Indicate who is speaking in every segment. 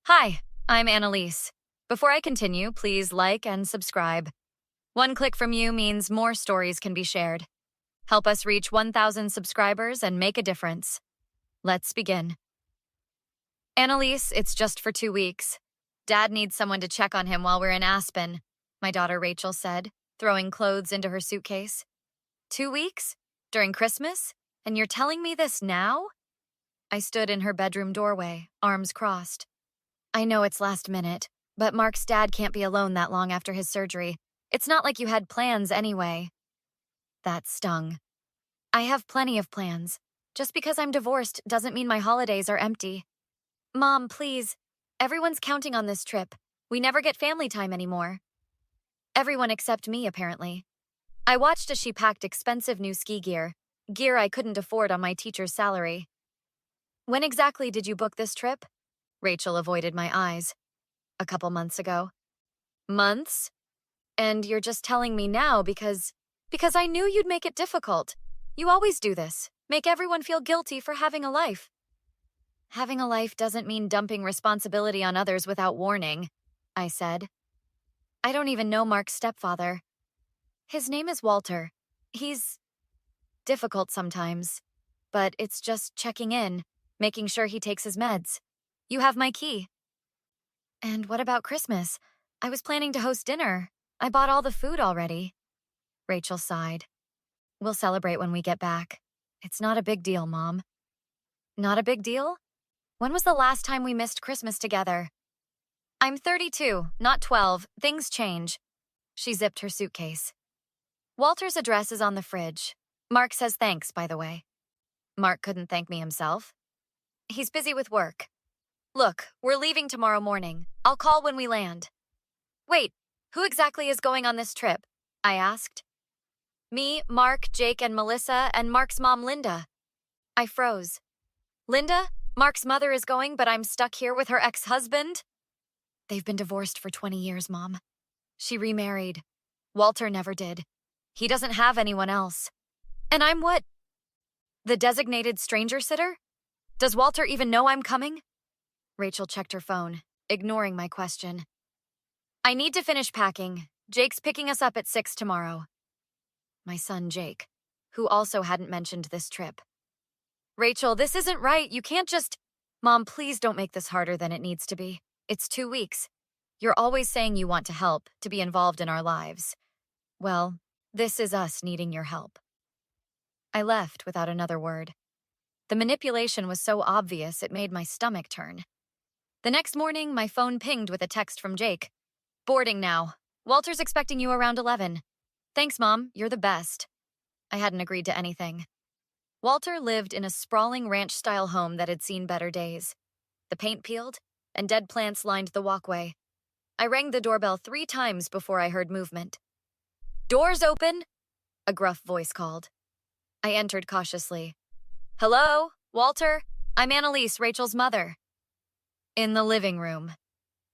Speaker 1: Hi, I'm Annalise. Before I continue, please like and subscribe. One click from you means more stories can be shared. Help us reach 1,000 subscribers and make a difference. Let's begin. Annalise, it's just for 2 weeks. Dad needs someone to check on him while we're in Aspen, my daughter Rachel said, throwing clothes into her suitcase. 2 weeks? During Christmas? And you're telling me this now? I stood in her bedroom doorway, arms crossed. I know it's last minute, but Mark's dad can't be alone that long after his surgery. It's not like you had plans anyway. That stung. I have plenty of plans. Just because I'm divorced doesn't mean my holidays are empty. Mom, please. Everyone's counting on this trip. We never get family time anymore. Everyone except me, apparently. I watched as she packed expensive new ski gear I couldn't afford on my teacher's salary. When exactly did you book this trip? Rachel avoided my eyes. A couple months ago. Months? And you're just telling me now because I knew you'd make it difficult. You always do this. Make everyone feel guilty for having a life. Having a life doesn't mean dumping responsibility on others without warning, I said. I don't even know Mark's stepfather. His name is Walter. He's difficult sometimes, but it's just checking in, making sure he takes his meds. You have my key. And what about Christmas? I was planning to host dinner. I bought all the food already. Rachel sighed. We'll celebrate when we get back. It's not a big deal, Mom. Not a big deal? When was the last time we missed Christmas together? I'm 32, not 12. Things change. She zipped her suitcase. Walter's address is on the fridge. Mark says thanks, by the way. Mark couldn't thank me himself. He's busy with work. Look, we're leaving tomorrow morning. I'll call when we land. Wait, who exactly is going on this trip? I asked. Me, Mark, Jake, and Melissa, and Mark's mom, Linda. I froze. Linda? Mark's mother is going, but I'm stuck here with her ex-husband? They've been divorced for 20 years, Mom. She remarried. Walter never did. He doesn't have anyone else. And I'm what? The designated stranger sitter? Does Walter even know I'm coming? Rachel checked her phone, ignoring my question. I need to finish packing. Jake's picking us up at 6 tomorrow. My son, Jake, who also hadn't mentioned this trip. Rachel, this isn't right. You can't just... Mom, please don't make this harder than it needs to be. It's 2 weeks. You're always saying you want to help, to be involved in our lives. Well, this is us needing your help. I left without another word. The manipulation was so obvious it made my stomach turn. The next morning, my phone pinged with a text from Jake. Boarding now. Walter's expecting you around 11. Thanks, Mom. You're the best. I hadn't agreed to anything. Walter lived in a sprawling ranch-style home that had seen better days. The paint peeled, and dead plants lined the walkway. I rang the doorbell 3 times before I heard movement. Doors open, a gruff voice called. I entered cautiously. Hello, Walter? I'm Annalise, Rachel's mother. In the living room.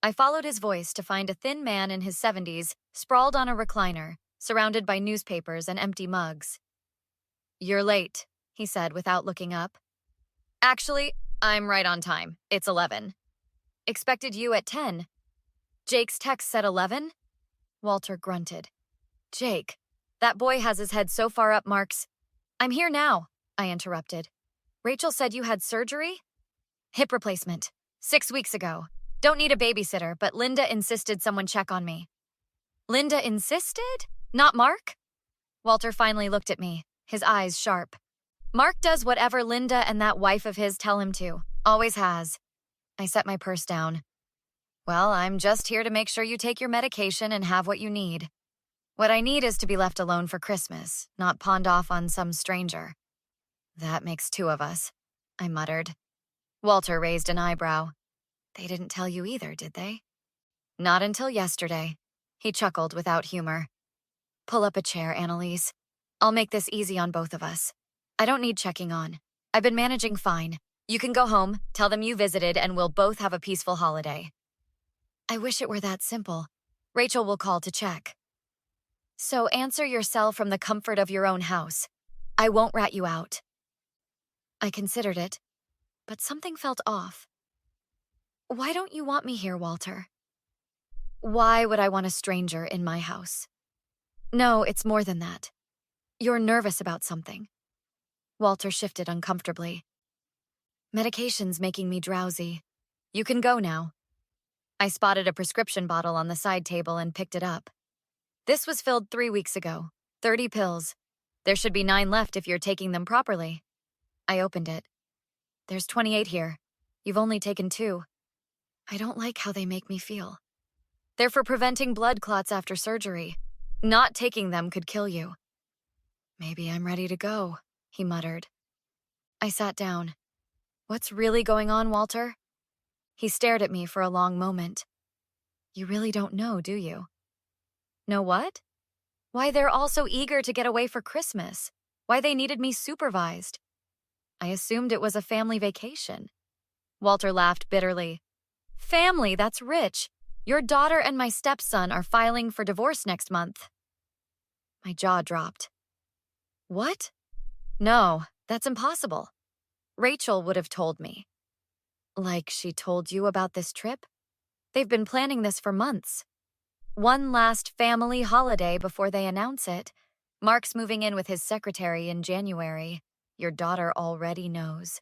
Speaker 1: I followed his voice to find a thin man in his 70s, sprawled on a recliner, surrounded by newspapers and empty mugs. You're late, he said without looking up. Actually, I'm right on time. It's 11. Expected you at 10. Jake's text said 11? Walter grunted. Jake, that boy has his head so far up Mark's. I'm here now, I interrupted. Rachel said you had surgery? Hip replacement. 6 weeks ago. Don't need a babysitter, but Linda insisted someone check on me. Linda insisted? Not Mark? Walter finally looked at me, his eyes sharp. Mark does whatever Linda and that wife of his tell him to. Always has. I set my purse down. Well, I'm just here to make sure you take your medication and have what you need. What I need is to be left alone for Christmas, not pawned off on some stranger. That makes 2 of us, I muttered. Walter raised an eyebrow. They didn't tell you either, did they? Not until yesterday. He chuckled without humor. Pull up a chair, Annalise. I'll make this easy on both of us. I don't need checking on. I've been managing fine. You can go home, tell them you visited, and we'll both have a peaceful holiday. I wish it were that simple. Rachel will call to check. So answer your cell from the comfort of your own house. I won't rat you out. I considered it, but something felt off. Why don't you want me here, Walter? Why would I want a stranger in my house? No, it's more than that. You're nervous about something. Walter shifted uncomfortably. Medication's making me drowsy. You can go now. I spotted a prescription bottle on the side table and picked it up. This was filled 3 weeks ago. 30 pills. There should be 9 left if you're taking them properly. I opened it. There's 28 here. You've only taken 2. I don't like how they make me feel. They're for preventing blood clots after surgery. Not taking them could kill you. Maybe I'm ready to go, he muttered. I sat down. What's really going on, Walter? He stared at me for a long moment. You really don't know, do you? Know what? Why they're all so eager to get away for Christmas. Why they needed me supervised. I assumed it was a family vacation. Walter laughed bitterly. Family, that's rich. Your daughter and my stepson are filing for divorce next month. My jaw dropped. What? No, that's impossible. Rachel would have told me. Like she told you about this trip? They've been planning this for months. One last family holiday before they announce it. Mark's moving in with his secretary in January. Your daughter already knows.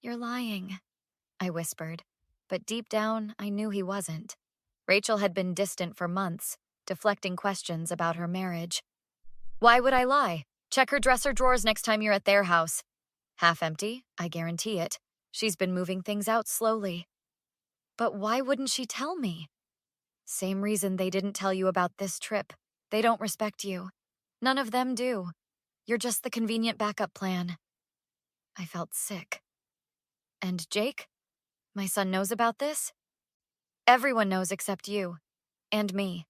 Speaker 1: You're lying, I whispered, but deep down I knew he wasn't. Rachel had been distant for months, deflecting questions about her marriage. Why would I lie? Check her dresser drawers next time you're at their house. Half empty, I guarantee it. She's been moving things out slowly. But why wouldn't she tell me? Same reason they didn't tell you about this trip. They don't respect you. None of them do. You're just the convenient backup plan. I felt sick. And Jake? My son knows about this? Everyone knows except you. And me.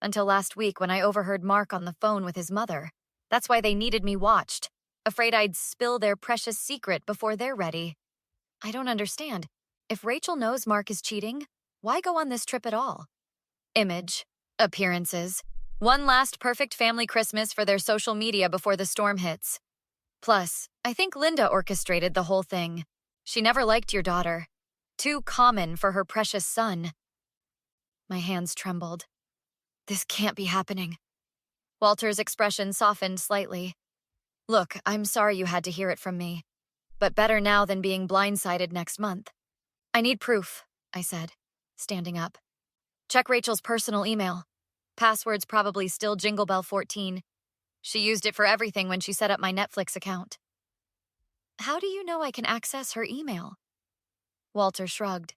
Speaker 1: Until last week when I overheard Mark on the phone with his mother. That's why they needed me watched. Afraid I'd spill their precious secret before they're ready. I don't understand. If Rachel knows Mark is cheating, why go on this trip at all? Image. Appearances. One last perfect family Christmas for their social media before the storm hits. Plus, I think Linda orchestrated the whole thing. She never liked your daughter. Too common for her precious son. My hands trembled. This can't be happening. Walter's expression softened slightly. Look, I'm sorry you had to hear it from me. But better now than being blindsided next month. I need proof, I said, standing up. Check Rachel's personal email. Password's probably still Jingle Bell 14. She used it for everything when she set up my Netflix account. How do you know I can access her email? Walter shrugged.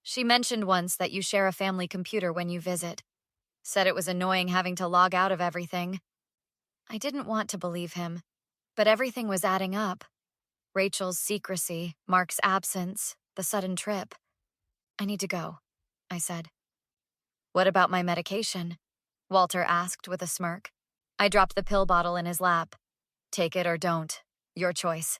Speaker 1: She mentioned once that you share a family computer when you visit. Said it was annoying having to log out of everything. I didn't want to believe him, but everything was adding up. Rachel's secrecy, Mark's absence, the sudden trip. I need to go, I said. What about my medication? Walter asked with a smirk. I dropped the pill bottle in his lap. Take it or don't. Your choice.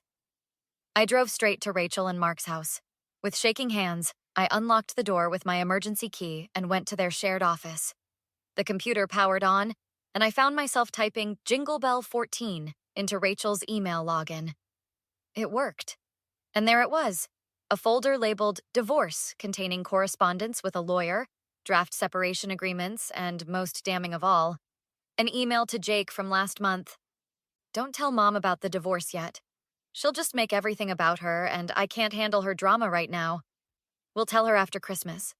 Speaker 1: I drove straight to Rachel and Mark's house. With shaking hands, I unlocked the door with my emergency key and went to their shared office. The computer powered on, and I found myself typing Jingle Bell 14 into Rachel's email login. It worked. And there it was, a folder labeled Divorce containing correspondence with a lawyer, draft separation agreements, and most damning of all, an email to Jake from last month. Don't tell Mom about the divorce yet. She'll just make everything about her, and I can't handle her drama right now. We'll tell her after Christmas.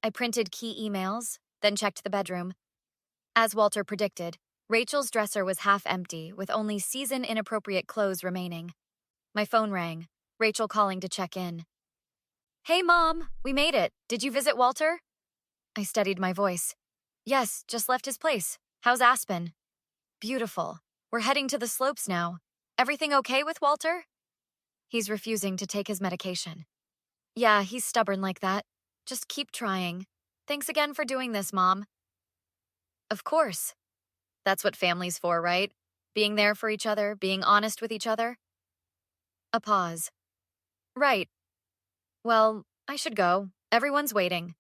Speaker 1: I printed key emails, then checked the bedroom. As Walter predicted, Rachel's dresser was half empty, with only season-inappropriate clothes remaining. My phone rang, Rachel calling to check in. Hey, Mom, we made it. Did you visit Walter? I steadied my voice. Yes, just left his place. How's Aspen? Beautiful. We're heading to the slopes now. Everything okay with Walter? He's refusing to take his medication. Yeah, he's stubborn like that. Just keep trying. Thanks again for doing this, Mom. Of course. That's what family's for, right? Being there for each other, being honest with each other. A pause. Right. Well, I should go. Everyone's waiting.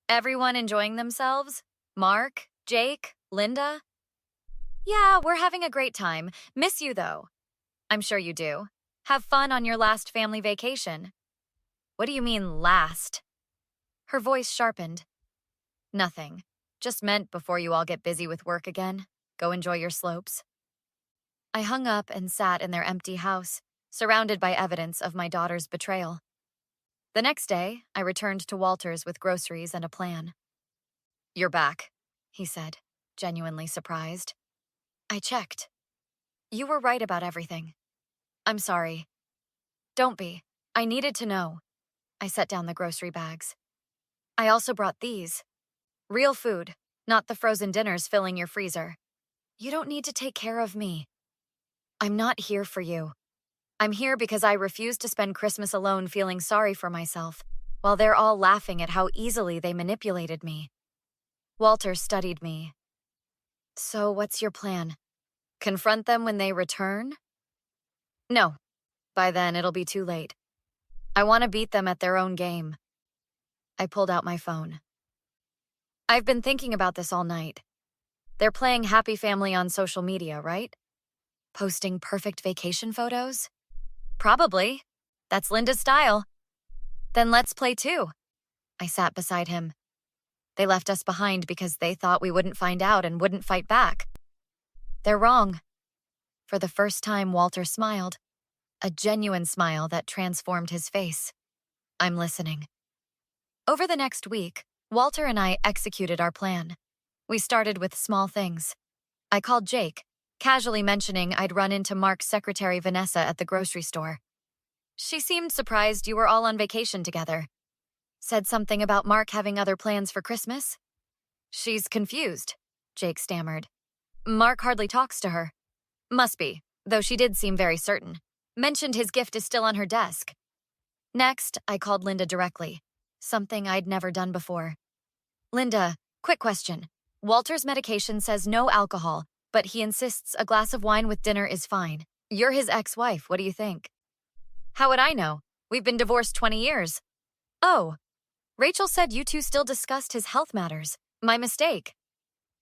Speaker 1: Everyone enjoying themselves? Mark, Jake, Linda? Yeah, we're having a great time. Miss you, though. I'm sure you do. Have fun on your last family vacation. What do you mean, last? Her voice sharpened. Nothing. Just meant before you all get busy with work again, go enjoy your slopes. I hung up and sat in their empty house, surrounded by evidence of my daughter's betrayal. The next day, I returned to Walter's with groceries and a plan. "You're back," he said, genuinely surprised. I checked. "You were right about everything. I'm sorry." "Don't be. I needed to know." I set down the grocery bags. "I also brought these. Real food, not the frozen dinners filling your freezer. You don't need to take care of me. I'm not here for you. I'm here because I refuse to spend Christmas alone feeling sorry for myself, while they're all laughing at how easily they manipulated me." Walter studied me. "So what's your plan? Confront them when they return?" "No. By then, it'll be too late. I want to beat them at their own game." I pulled out my phone. "I've been thinking about this all night. They're playing Happy Family on social media, right? Posting perfect vacation photos? Probably. That's Linda's style. Then let's play too." I sat beside him. "They left us behind because they thought we wouldn't find out and wouldn't fight back. They're wrong." For the first time, Walter smiled. A genuine smile that transformed his face. "I'm listening." Over the next week, Walter and I executed our plan. We started with small things. I called Jake, casually mentioning I'd run into Mark's secretary Vanessa at the grocery store. "She seemed surprised you were all on vacation together. Said something about Mark having other plans for Christmas?" "She's confused," Jake stammered. "Mark hardly talks to her." "Must be, though she did seem very certain. Mentioned his gift is still on her desk." Next, I called Linda directly, something I'd never done before. "Linda, quick question. Walter's medication says no alcohol, but he insists a glass of wine with dinner is fine. You're his ex-wife, what do you think?" "How would I know? We've been divorced 20 years. "Oh, Rachel said you two still discussed his health matters. My mistake."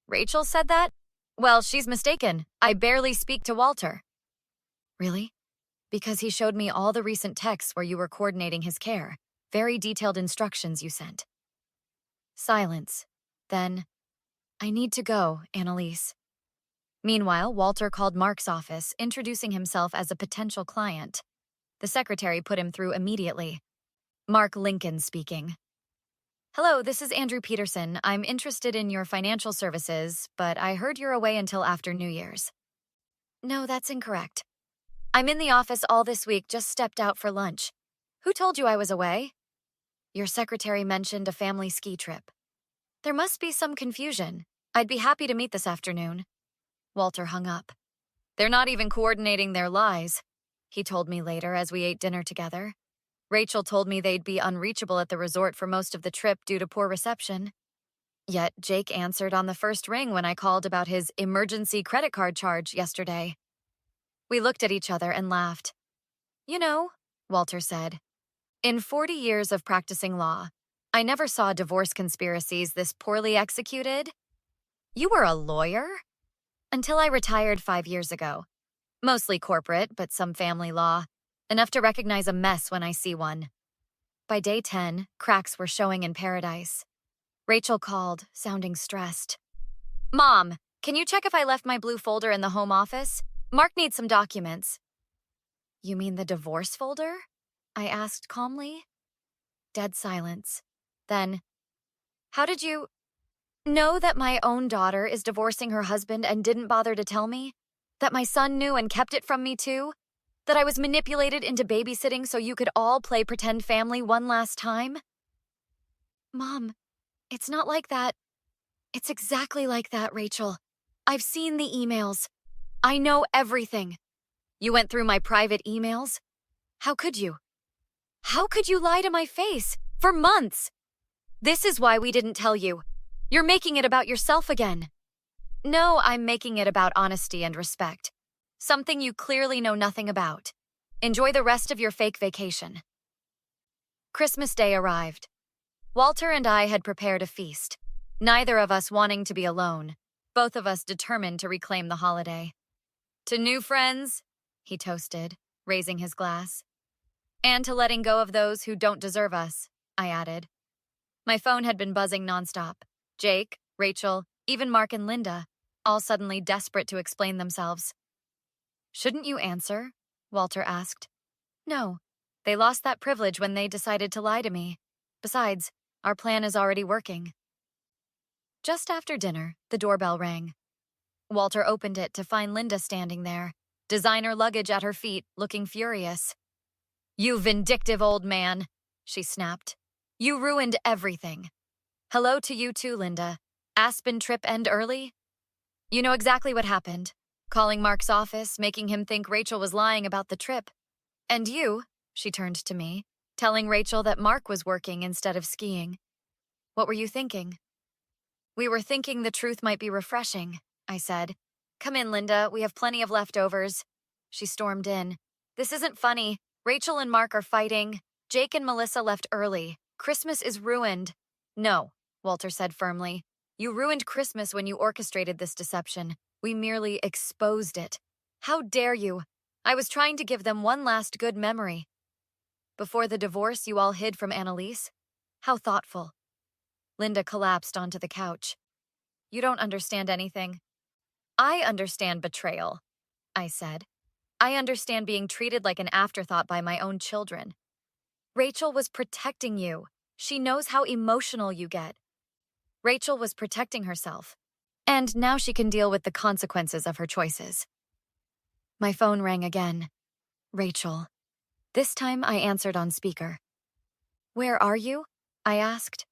Speaker 1: "Rachel said that? Well, she's mistaken. I barely speak to Walter." "Really? Because he showed me all the recent texts where you were coordinating his care. Very detailed instructions you sent." Silence. Then, "I need to go, Annalise." Meanwhile, Walter called Mark's office, introducing himself as a potential client. The secretary put him through immediately. Mark Lincoln speaking. "Hello, this is Andrew Peterson. I'm interested in your financial services, but I heard you're away until after New Year's." "No, that's incorrect. I'm in the office all this week, just stepped out for lunch. Who told you I was away?" "Your secretary mentioned a family ski trip." "There must be some confusion. I'd be happy to meet this afternoon." Walter hung up. "They're not even coordinating their lies," he told me later as we ate dinner together. "Rachel told me they'd be unreachable at the resort for most of the trip due to poor reception. Yet Jake answered on the first ring when I called about his emergency credit card charge yesterday." We looked at each other and laughed. "You know," Walter said, "in 40 years of practicing law, I never saw divorce conspiracies this poorly executed." "You were a lawyer?" "Until I retired 5 years ago. Mostly corporate, but some family law. Enough to recognize a mess when I see one." By day 10, cracks were showing in paradise. Rachel called, sounding stressed. "Mom, can you check if I left my blue folder in the home office? Mark needs some documents." "You mean the divorce folder?" I asked calmly. Dead silence. Then, "How did you know that my own daughter is divorcing her husband and didn't bother to tell me? That my son knew and kept it from me too? That I was manipulated into babysitting so you could all play pretend family one last time?" "Mom, it's not like that." "It's exactly like that, Rachel. I've seen the emails. I know everything." "You went through my private emails? How could you? How could you lie to my face? For months? This is why we didn't tell you. You're making it about yourself again." "No, I'm making it about honesty and respect. Something you clearly know nothing about. Enjoy the rest of your fake vacation." Christmas Day arrived. Walter and I had prepared a feast, neither of us wanting to be alone, both of us determined to reclaim the holiday. "To new friends," he toasted, raising his glass. And to letting go of those who don't deserve us, I added. My phone had been buzzing nonstop. Jake, Rachel, even Mark and Linda, all suddenly desperate to explain themselves. Shouldn't you answer? Walter asked. No, they lost that privilege when they decided to lie to me. Besides, our plan is already working. Just after dinner, the doorbell rang. Walter opened it to find Linda standing there, designer luggage at her feet, looking furious. You vindictive old man, she snapped. You ruined everything. Hello to you too, Linda. Aspen trip end early? You know exactly what happened. Calling Mark's office, making him think Rachel was lying about the trip. And you, she turned to me, telling Rachel that Mark was working instead of skiing. What were you thinking? We were thinking the truth might be refreshing, I said. Come in, Linda, we have plenty of leftovers. She stormed in. This isn't funny. Rachel and Mark are fighting. Jake and Melissa left early. Christmas is ruined. No, Walter said firmly. You ruined Christmas when you orchestrated this deception. We merely exposed it. How dare you? I was trying to give them one last good memory. Before the divorce, you all hid from Annalise? How thoughtful. Linda collapsed onto the couch. You don't understand anything. I understand betrayal, I said. I understand being treated like an afterthought by my own children. Rachel was protecting you. She knows how emotional you get. Rachel was protecting herself. And now she can deal with the consequences of her choices. My phone rang again. Rachel. This time I answered on speaker. Where are you? I asked.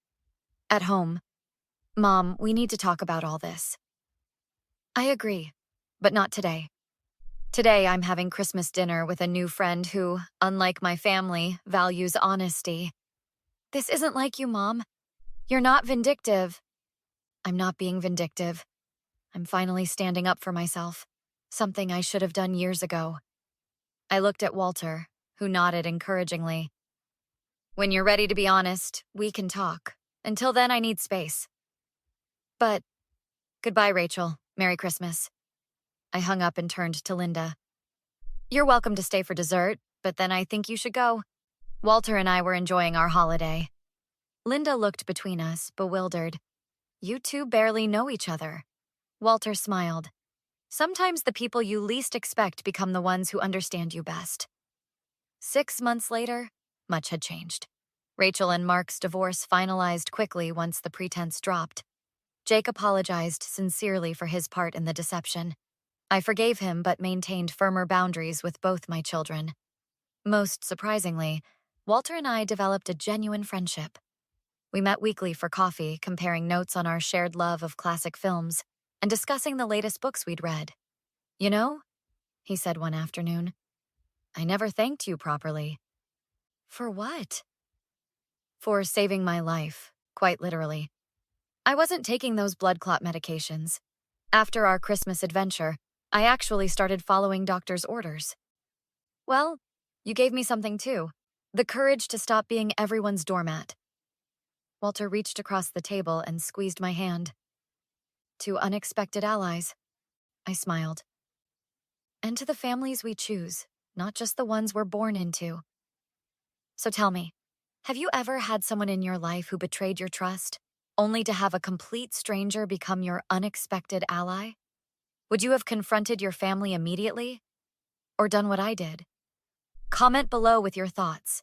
Speaker 1: At home. Mom, we need to talk about all this. I agree, but not today. Today I'm having Christmas dinner with a new friend who, unlike my family, values honesty. This isn't like you, Mom. You're not vindictive. I'm not being vindictive. I'm finally standing up for myself, something I should have done years ago. I looked at Walter, who nodded encouragingly. When you're ready to be honest, we can talk. Until then, I need space. But, goodbye, Rachel. Merry Christmas. I hung up and turned to Linda. You're welcome to stay for dessert, but then I think you should go. Walter and I were enjoying our holiday. Linda looked between us, bewildered. You two barely know each other. Walter smiled. Sometimes the people you least expect become the ones who understand you best. 6 months later, much had changed. Rachel and Mark's divorce finalized quickly once the pretense dropped. Jake apologized sincerely for his part in the deception. I forgave him but maintained firmer boundaries with both my children. Most surprisingly, Walter and I developed a genuine friendship. We met weekly for coffee, comparing notes on our shared love of classic films and discussing the latest books we'd read. You know, he said one afternoon, I never thanked you properly. For what? For saving my life, quite literally. I wasn't taking those blood clot medications. After our Christmas adventure, I actually started following doctor's orders. Well, you gave me something too. The courage to stop being everyone's doormat. Walter reached across the table and squeezed my hand. To unexpected allies, I smiled. And to the families we choose, not just the ones we're born into. So tell me, have you ever had someone in your life who betrayed your trust, only to have a complete stranger become your unexpected ally? Would you have confronted your family immediately? Or done what I did? Comment below with your thoughts.